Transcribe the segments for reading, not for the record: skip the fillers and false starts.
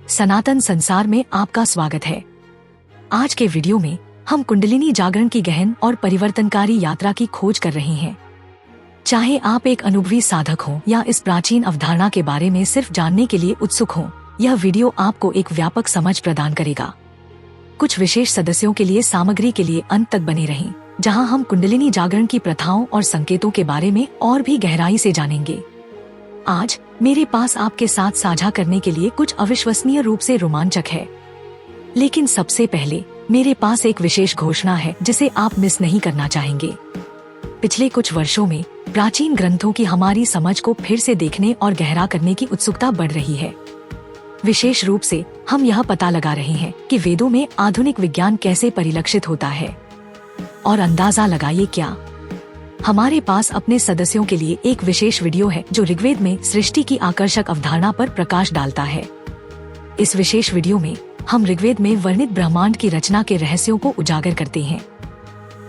सनातन संसार में आपका स्वागत है। आज के वीडियो में हम कुंडलिनी जागरण की गहन और परिवर्तनकारी यात्रा की खोज कर रहे हैं। चाहे आप एक अनुभवी साधक हो या इस प्राचीन अवधारणा के बारे में सिर्फ जानने के लिए उत्सुक हो, यह वीडियो आपको एक व्यापक समझ प्रदान करेगा। कुछ विशेष सदस्यों के लिए सामग्री के लिए अंत तक बने रहें, जहां हम कुंडलिनी जागरण की प्रथाओं और संकेतों के बारे में और भी गहराई से जानेंगे। आज मेरे पास आपके साथ साझा करने के लिए कुछ अविश्वसनीय रूप से रोमांचक है, लेकिन सबसे पहले मेरे पास एक विशेष घोषणा है जिसे आप मिस नहीं करना चाहेंगे। पिछले कुछ वर्षों में प्राचीन ग्रंथों की हमारी समझ को फिर से देखने और गहरा करने की उत्सुकता बढ़ रही है। विशेष रूप से हम यह पता लगा रहे हैं कि वेदों में आधुनिक विज्ञान कैसे परिलक्षित होता है। और अंदाजा लगाइए क्या, हमारे पास अपने सदस्यों के लिए एक विशेष वीडियो है जो ऋग्वेद में सृष्टि की आकर्षक अवधारणा पर प्रकाश डालता है। इस विशेष वीडियो में हम ऋग्वेद में वर्णित ब्रह्मांड की रचना के रहस्यों को उजागर करते हैं।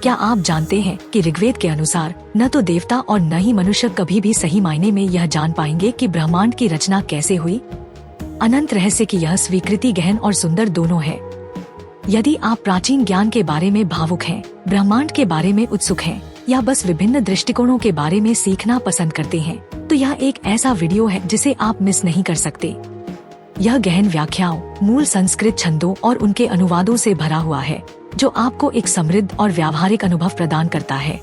क्या आप जानते हैं कि ऋग्वेद के अनुसार न तो देवता और न ही मनुष्य कभी भी सही मायने में यह जान पाएंगे कि ब्रह्मांड की रचना कैसे हुई। अनंत रहस्य की यह स्वीकृति गहन और सुंदर दोनों है। यदि आप प्राचीन ज्ञान के बारे में भावुक हैं, ब्रह्मांड के बारे में उत्सुक हैं, या बस विभिन्न दृष्टिकोणों के बारे में सीखना पसंद करते हैं, तो यह एक ऐसा वीडियो है जिसे आप मिस नहीं कर सकते। यह गहन व्याख्याओं, मूल संस्कृत छंदों और उनके अनुवादों से भरा हुआ है, जो आपको एक समृद्ध और व्यावहारिक अनुभव प्रदान करता है।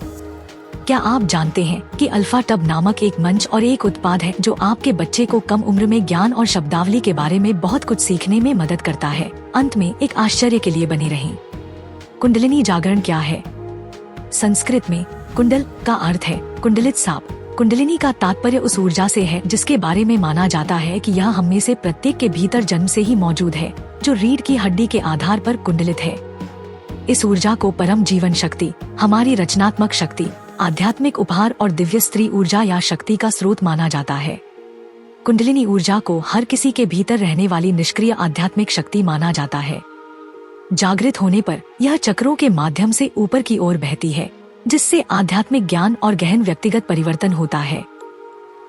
क्या आप जानते हैं कि अल्फा टब नामक एक मंच और एक उत्पाद है जो आपके बच्चे को कम उम्र में ज्ञान और शब्दावली के बारे में बहुत कुछ सीखने में मदद करता है। अंत में एक आश्चर्य के लिए बने रहें। कुंडलिनी जागरण क्या है? संस्कृत में कुंडल का अर्थ है कुंडलित सांप। कुंडलिनी का तात्पर्य उस ऊर्जा से है जिसके बारे में माना जाता है कि यह हम में से प्रत्येक के भीतर जन्म से ही मौजूद है, जो रीढ़ की हड्डी के आधार पर कुंडलित है। इस ऊर्जा को परम जीवन शक्ति, हमारी रचनात्मक शक्ति, आध्यात्मिक उपहार और दिव्य स्त्री ऊर्जा या शक्ति का स्रोत माना जाता है। कुंडलिनी ऊर्जा को हर किसी के भीतर रहने वाली निष्क्रिय आध्यात्मिक शक्ति माना जाता है। जागृत होने पर यह चक्रों के माध्यम से ऊपर की ओर बहती है, जिससे आध्यात्मिक ज्ञान और गहन व्यक्तिगत परिवर्तन होता है।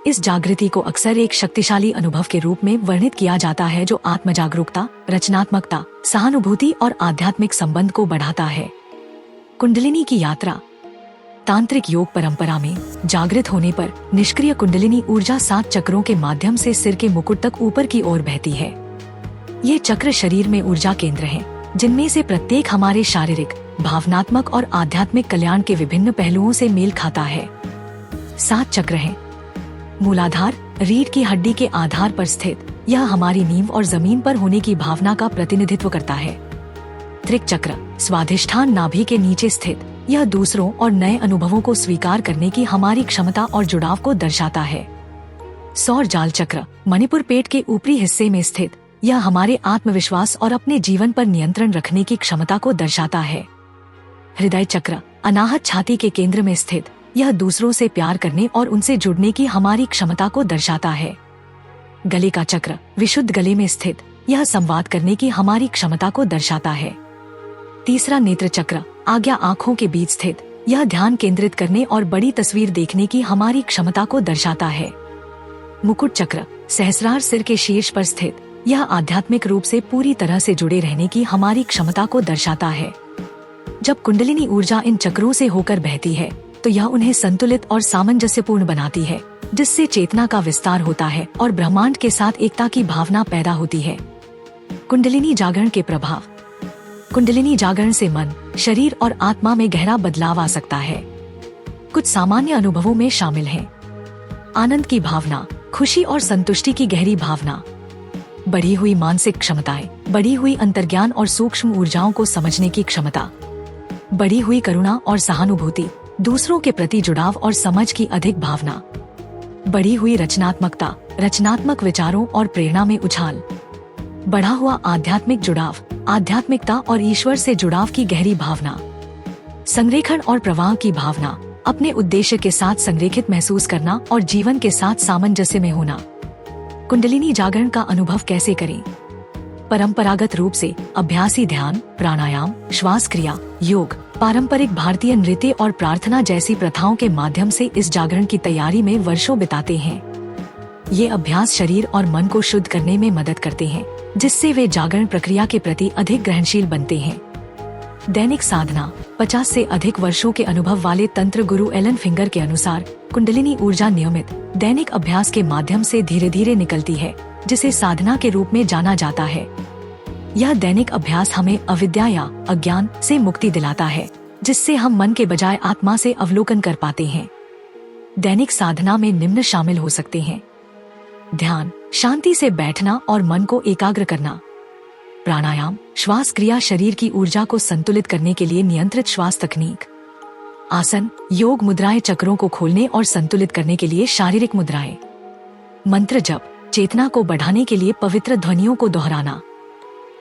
इस जागृति को अक्सर एक शक्तिशाली अनुभव के रूप में वर्णित किया जाता है, जो आत्मजागरूकता, रचनात्मकता, सहानुभूति और आध्यात्मिक संबंध को बढ़ाता है। कुंडलिनी की यात्रा। तांत्रिक योग परंपरा में जागृत होने पर निष्क्रिय कुंडलिनी ऊर्जा 7 चक्रों के माध्यम से सिर के मुकुट तक ऊपर की ओर बहती है। ये चक्र शरीर में ऊर्जा केंद्र हैं, जिनमें से प्रत्येक हमारे शारीरिक, भावनात्मक और आध्यात्मिक कल्याण के विभिन्न पहलुओं से मेल खाता है। 7 चक्र हैं। मूलाधार, रीढ़ की हड्डी के आधार पर स्थित, यह हमारी नींव और जमीन पर होने की भावना का प्रतिनिधित्व करता है। त्रिक चक्र, स्वाधिष्ठान नाभि के नीचे स्थित, यह दूसरों और नए अनुभवों को स्वीकार करने की हमारी क्षमता और जुड़ाव को दर्शाता है। सौर जाल चक्र, मणिपुर पेट के ऊपरी हिस्से में स्थित, यह हमारे आत्मविश्वास और अपने जीवन पर नियंत्रण रखने की क्षमता को दर्शाता है। हृदय चक्र, अनाहत छाती के केंद्र में स्थित, यह दूसरों से प्यार करने और उनसे जुड़ने की हमारी क्षमता को दर्शाता है। गले का चक्र, विशुद्ध गले में स्थित, यह संवाद करने की हमारी क्षमता को दर्शाता है। तीसरा नेत्र चक्र, आज्ञा आँखों के बीच स्थित, यह ध्यान केंद्रित करने और बड़ी तस्वीर देखने की हमारी क्षमता को दर्शाता है। मुकुट चक्र, सहस्रार सिर के शीर्ष पर स्थित, यह आध्यात्मिक रूप से पूरी तरह से जुड़े रहने की हमारी क्षमता को दर्शाता है। जब कुंडलिनी ऊर्जा इन चक्रों से होकर बहती है, तो यह उन्हें संतुलित और सामंजस्यपूर्ण बनाती है, जिससे चेतना का विस्तार होता है और ब्रह्मांड के साथ एकता की भावना पैदा होती है। कुंडलिनी जागरण के प्रभाव। कुंडलिनी जागरण से मन, शरीर और आत्मा में गहरा बदलाव आ सकता है। कुछ सामान्य अनुभवों में शामिल हैं: आनंद की भावना, खुशी और संतुष्टि की गहरी भावना, बढ़ी हुई मानसिक क्षमताएं, बढ़ी हुई अंतर्ज्ञान और सूक्ष्म ऊर्जाओं को समझने की क्षमता, बढ़ी हुई करुणा और सहानुभूति, दूसरों के प्रति जुड़ाव और समझ की अधिक भावना, बढ़ी हुई रचनात्मकता, रचनात्मक विचारों और प्रेरणा में उछाल, बढ़ा हुआ आध्यात्मिक जुड़ाव, आध्यात्मिकता और ईश्वर से जुड़ाव की गहरी भावना, संरेखण और प्रवाह की भावना, अपने उद्देश्य के साथ संरेखित महसूस करना और जीवन के साथ सामंजस्य में होना। कुंडलिनी जागरण का अनुभव कैसे करें? परंपरागत रूप से अभ्यासी ध्यान, प्राणायाम, श्वास क्रिया, योग, पारंपरिक भारतीय नृत्य और प्रार्थना जैसी प्रथाओं के माध्यम से इस जागरण की तैयारी में वर्षों बिताते हैं। ये अभ्यास शरीर और मन को शुद्ध करने में मदद करते हैं, जिससे वे जागरण प्रक्रिया के प्रति अधिक ग्रहणशील बनते हैं। दैनिक साधना। 50 से अधिक वर्षों के अनुभव वाले तंत्र गुरु एलन फिंगर के अनुसार कुंडलिनी ऊर्जा नियमित दैनिक अभ्यास के माध्यम से धीरे धीरे निकलती है, जिसे साधना के रूप में जाना जाता है। यह दैनिक अभ्यास हमें अविद्या या अज्ञान से मुक्ति दिलाता है, जिससे हम मन के बजाय आत्मा से अवलोकन कर पाते हैं। दैनिक साधना में निम्न शामिल हो सकते हैं: ध्यान, शांति से बैठना और मन को एकाग्र करना। प्राणायाम, श्वास क्रिया, शरीर की ऊर्जा को संतुलित करने के लिए नियंत्रित श्वास तकनीक। आसन, योग मुद्राएं, चक्रों को खोलने और संतुलित करने के लिए शारीरिक मुद्राएं। मंत्र जप, चेतना को बढ़ाने के लिए पवित्र ध्वनियों को दोहराना।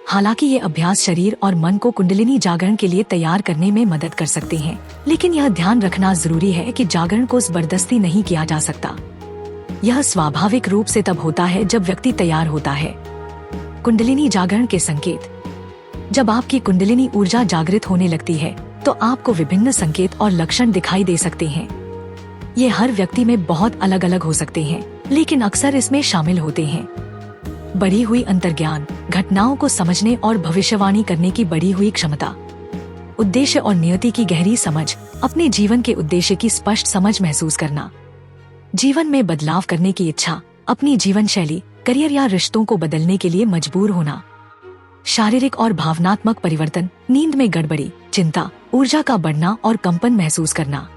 हालांकि ये अभ्यास शरीर और मन को कुंडलिनी जागरण के लिए तैयार करने में मदद कर सकते हैं, लेकिन यह ध्यान रखना जरूरी है कि जागरण को जबरदस्ती नहीं किया जा सकता। यह स्वाभाविक रूप से तब होता है जब व्यक्ति तैयार होता है। कुंडलिनी जागरण के संकेत। जब आपकी कुंडलिनी ऊर्जा जागृत होने लगती है तो आपको विभिन्न संकेत और लक्षण दिखाई दे सकते हैं। ये हर व्यक्ति में बहुत अलग अलग हो सकते हैं, लेकिन अक्सर इसमें शामिल होते हैं: बढ़ी हुई अंतर्ज्ञान, घटनाओं को समझने और भविष्यवाणी करने की बढ़ी हुई क्षमता, उद्देश्य और नियति की गहरी समझ, अपने जीवन के उद्देश्य की स्पष्ट समझ महसूस करना, जीवन में बदलाव करने की इच्छा, अपनी जीवन शैली, करियर या रिश्तों को बदलने के लिए मजबूर होना, शारीरिक और भावनात्मक परिवर्तन, नींद में गड़बड़ी, चिंता, ऊर्जा का बढ़ना और कंपन महसूस करना।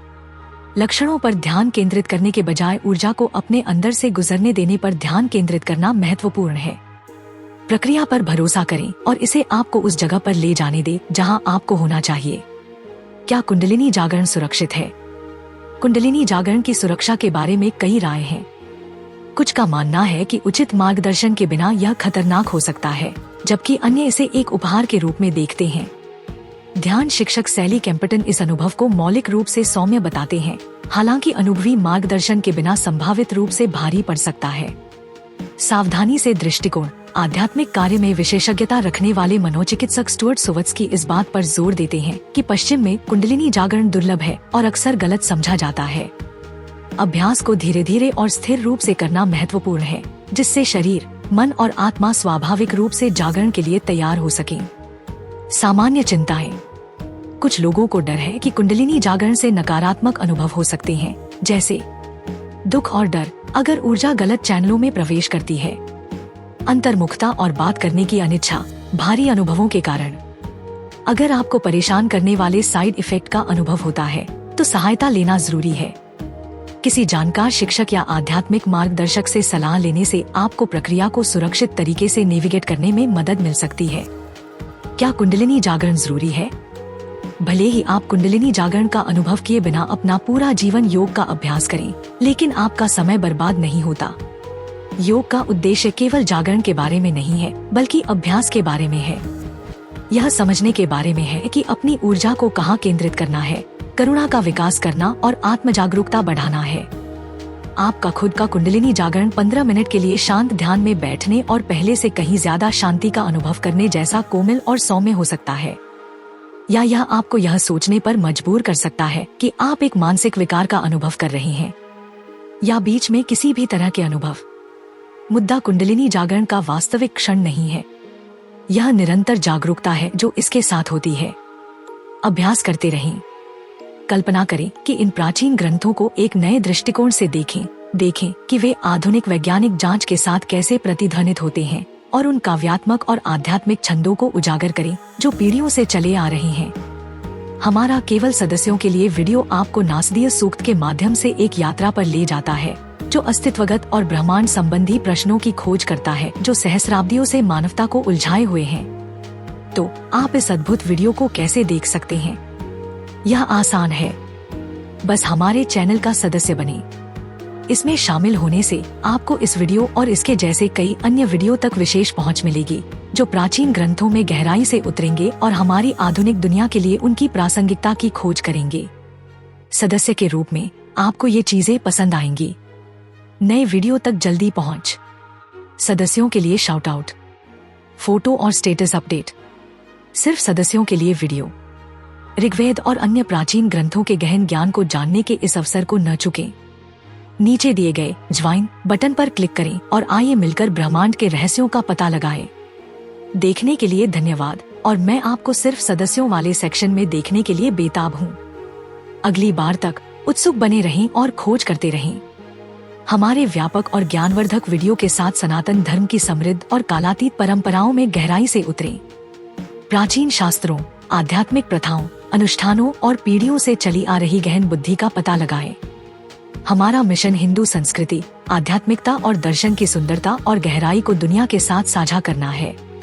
लक्षणों पर ध्यान केंद्रित करने के बजाय ऊर्जा को अपने अंदर से गुजरने देने पर ध्यान केंद्रित करना महत्वपूर्ण है। प्रक्रिया पर भरोसा करें और इसे आपको उस जगह पर ले जाने दें जहां आपको होना चाहिए। क्या कुंडलिनी जागरण सुरक्षित है? कुंडलिनी जागरण की सुरक्षा के बारे में कई राय हैं। कुछ का मानना है कि उचित मार्गदर्शन के बिना यह खतरनाक हो सकता है, जबकि अन्य इसे एक उपहार के रूप में देखते हैं। ध्यान शिक्षक सैली कैम्पटन इस अनुभव को मौलिक रूप से सौम्य बताते हैं, हालांकि अनुभवी मार्गदर्शन के बिना संभावित रूप से भारी पड़ सकता है। सावधानी से दृष्टिकोण। आध्यात्मिक कार्य में विशेषज्ञता रखने वाले मनोचिकित्सक स्टुअर्ट सोवत्स्की इस बात पर जोर देते हैं कि पश्चिम में कुंडलिनी जागरण दुर्लभ है और अक्सर गलत समझा जाता है। अभ्यास को धीरे धीरे और स्थिर रूप से करना महत्वपूर्ण है, जिससे शरीर, मन और आत्मा स्वाभाविक रूप से जागरण के लिए तैयार हो सकें। सामान्य चिंताएं। कुछ लोगों को डर है कि कुंडलिनी जागरण से नकारात्मक अनुभव हो सकते हैं, जैसे दुख और डर अगर ऊर्जा गलत चैनलों में प्रवेश करती है, अंतर्मुखता और बात करने की अनिच्छा भारी अनुभवों के कारण। अगर आपको परेशान करने वाले साइड इफेक्ट का अनुभव होता है तो सहायता लेना जरूरी है। किसी जानकार शिक्षक या आध्यात्मिक मार्गदर्शक से सलाह लेने से आपको प्रक्रिया को सुरक्षित तरीके से नेविगेट करने में मदद मिल सकती है। क्या कुंडलिनी जागरण जरूरी है? भले ही आप कुंडलिनी जागरण का अनुभव किए बिना अपना पूरा जीवन योग का अभ्यास करें, लेकिन आपका समय बर्बाद नहीं होता। योग का उद्देश्य केवल जागरण के बारे में नहीं है, बल्कि अभ्यास के बारे में है। यह समझने के बारे में है कि अपनी ऊर्जा को कहाँ केंद्रित करना है, करुणा का विकास करना और आत्म जागरूकता बढ़ाना है। आपका खुद का कुंडलिनी जागरण 15 मिनट के लिए शांत ध्यान में बैठने और पहले से कहीं ज्यादा शांति का अनुभव करने जैसा कोमल और सौम्य हो सकता है, या यह आपको यह सोचने पर मजबूर कर सकता है कि आप एक मानसिक विकार का अनुभव कर रहे हैं, या बीच में किसी भी तरह के अनुभव। मुद्दा कुंडलिनी जागरण का वास्तविक क्षण नहीं है, यह निरंतर जागरूकता है जो इसके साथ होती है। अभ्यास करते रहें। कल्पना करें कि इन प्राचीन ग्रंथों को एक नए दृष्टिकोण से देखें कि वे आधुनिक वैज्ञानिक जांच के साथ कैसे प्रतिध्वनित होते हैं, और उन काव्यात्मक और आध्यात्मिक छंदों को उजागर करें जो पीढ़ियों से चले आ रहे हैं। हमारा केवल सदस्यों के लिए वीडियो आपको नासदीय सूक्त के माध्यम से एक यात्रा पर ले जाता है, जो अस्तित्वगत और ब्रह्मांड संबंधी प्रश्नों की खोज करता है जो सहस्राब्दियों से मानवता को उलझाए हुए हैं। तो आप इस अद्भुत वीडियो को कैसे देख सकते हैं? यह आसान है, बस हमारे चैनल का सदस्य बनें। इसमें शामिल होने से आपको इस वीडियो और इसके जैसे कई अन्य वीडियो तक विशेष पहुंच मिलेगी, जो प्राचीन ग्रंथों में गहराई से उतरेंगे और हमारी आधुनिक दुनिया के लिए उनकी प्रासंगिकता की खोज करेंगे। सदस्य के रूप में आपको ये चीजें पसंद आएंगी। नए वीडियो तक जल्दी पहुंच। सदस्यों के लिए शाउट आउट, फोटो और स्टेटस अपडेट। सिर्फ सदस्यों के लिए वीडियो। ऋग्वेद और अन्य प्राचीन ग्रंथों के गहन ज्ञान को जानने के इस अवसर को न चुकें। नीचे दिए गए ज्वाइन बटन पर क्लिक करें और आइए मिलकर ब्रह्मांड के रहस्यों का पता लगाएं। देखने के लिए धन्यवाद और मैं आपको सिर्फ सदस्यों वाले सेक्शन में देखने के लिए बेताब हूँ। अगली बार तक उत्सुक बने रहें और खोज करते रहें। हमारे व्यापक और ज्ञानवर्धक वीडियो के साथ सनातन धर्म की समृद्ध और कालातीत परंपराओं में गहराई से उतरें। प्राचीन शास्त्रों, आध्यात्मिक प्रथाओं, अनुष्ठानों और पीढ़ियों से चली आ रही गहन बुद्धि का पता लगाएं। हमारा मिशन हिंदू संस्कृति, आध्यात्मिकता और दर्शन की सुंदरता और गहराई को दुनिया के साथ साझा करना है।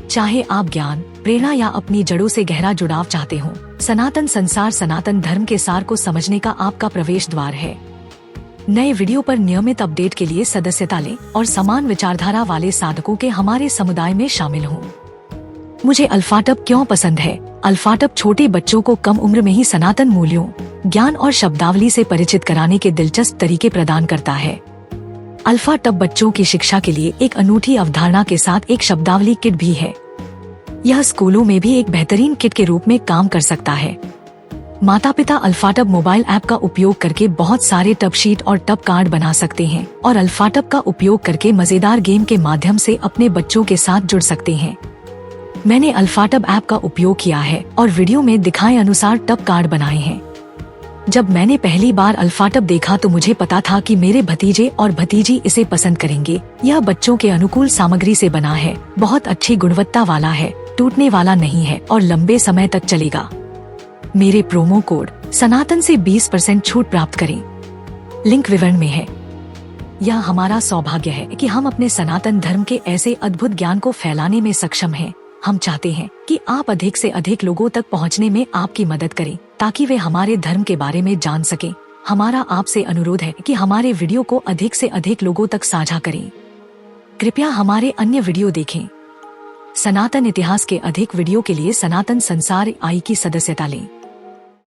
चाहे आप ज्ञान, प्रेरणा या अपनी जड़ों से गहरा जुड़ाव चाहते हो, सनातन संसार सनातन धर्म के सार को समझने का आपका प्रवेश द्वार है। नए वीडियो पर नियमित अपडेट के लिए सदस्यता लें और समान विचारधारा वाले साधकों के हमारे समुदाय में शामिल हों। मुझे अल्फाटब क्यों पसंद है? अल्फाटब छोटे बच्चों को कम उम्र में ही सनातन मूल्यों, ज्ञान और शब्दावली से परिचित कराने के दिलचस्प तरीके प्रदान करता है। अल्फाटब बच्चों की शिक्षा के लिए एक अनूठी अवधारणा के साथ एक शब्दावली किट भी है। यह स्कूलों में भी एक बेहतरीन किट के रूप में काम कर सकता है। माता पिता अल्फाटब मोबाइल ऐप का उपयोग करके बहुत सारे टब शीट और टब कार्ड बना सकते हैं और अल्फाटब का उपयोग करके मजेदार गेम के माध्यम से अपने बच्चों के साथ जुड़ सकते हैं। मैंने अल्फाटब ऐप का उपयोग किया है और वीडियो में दिखाए अनुसार टब कार्ड बनाए हैं। जब मैंने पहली बार अल्फाटब देखा तो मुझे पता था कि मेरे भतीजे और भतीजी इसे पसंद करेंगे। यह बच्चों के अनुकूल सामग्री से बना है, बहुत अच्छी गुणवत्ता वाला है, टूटने वाला नहीं है और लंबे समय तक चलेगा। मेरे प्रोमो कोड सनातन से 20% छूट प्राप्त करें। लिंक विवरण में है। यह हमारा सौभाग्य है कि हम अपने सनातन धर्म के ऐसे अद्भुत ज्ञान को फैलाने में सक्षम हैं। हम चाहते हैं कि आप अधिक से अधिक लोगों तक पहुंचने में आपकी मदद करें ताकि वे हमारे धर्म के बारे में जान सकें। हमारा आपसे अनुरोध है कि हमारे वीडियो को अधिक से अधिक लोगों तक साझा करें। कृपया हमारे अन्य वीडियो देखें। सनातन इतिहास के अधिक वीडियो के लिए सनातन संसार आई की सदस्यता लें।